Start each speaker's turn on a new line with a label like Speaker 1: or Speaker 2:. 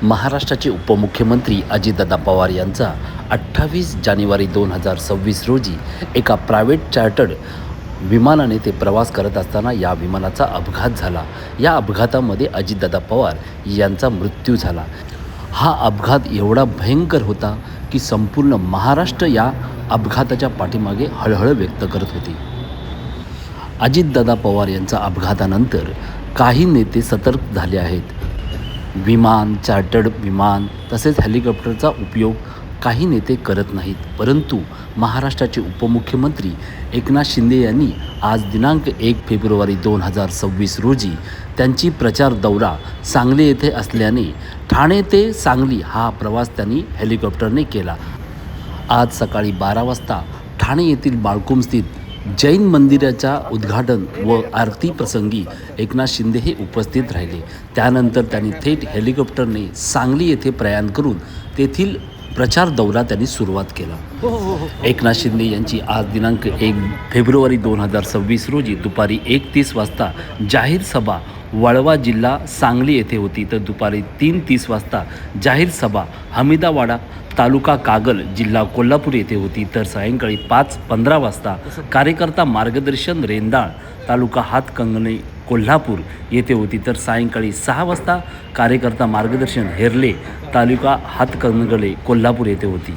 Speaker 1: महाराष्ट्राचे उपमुख्यमंत्री अजितदादा पवार यांचा 28 जानेवारी 2026 रोजी एका प्रायव्हेट चार्टर्ड विमानाने ते प्रवास करत असताना या विमानाचा अपघात झाला. या अपघातामध्ये अजितदादा पवार यांचा मृत्यू झाला. हा अपघात एवढा भयंकर होता की संपूर्ण महाराष्ट्र या अपघाताच्या पाठीमागे हळहळ व्यक्त करत होती. अजितदादा पवार यांच्या अपघातानंतर काही नेते सतर्क झाले आहेत. विमान, चार्टर्ड विमान तसेच हेलिकॉप्टरचा उपयोग काही नेते करत नाहीत. परंतु महाराष्ट्राचे उपमुख्यमंत्री एकनाथ शिंदे यांनी आज दिनांक 1 फेब्रुवारी 2026 रोजी त्यांची प्रचार दौरा सांगली येथे असल्याने ठाणे ते सांगली हा प्रवास त्यांनी हेलिकॉप्टरने केला. आज सकाळी 12 वाजता ठाणे येथील बाळकुंमस्थित जैन मंदिराच्या उद्घाटन व आरती प्रसंगी एकनाथ शिंदे हे उपस्थित राहिले. त्यानंतर त्यांनी थेट हेलिकॉप्टरने सांगली येथे प्रयाण करून तेथील प्रचार दौरा त्यांनी सुरुवात केला. एकनाथ शिंदे यांची आज दिनांक 1 फेब्रुवारी 2026 रोजी दुपारी 1:30 वाजता जाहीर सभा वाळवा जिल्हा सांगली येथे होती. तर दुपारी 3:30 वाजता जाहीर सभा हमीदावाडा तालुका कागल जिल्हा कोल्हापूर येथे होती. तर सायंकाळी 5:15 वाजता कार्यकर्ता मार्गदर्शन रेंदाळ तालुका हातकणंगले कोल्हापूर येथे होती. तर सायंकाळी 6 वाजता कार्यकर्ता मार्गदर्शन हेरले तालुका हातकणंगले कोल्हापूर येथे होती.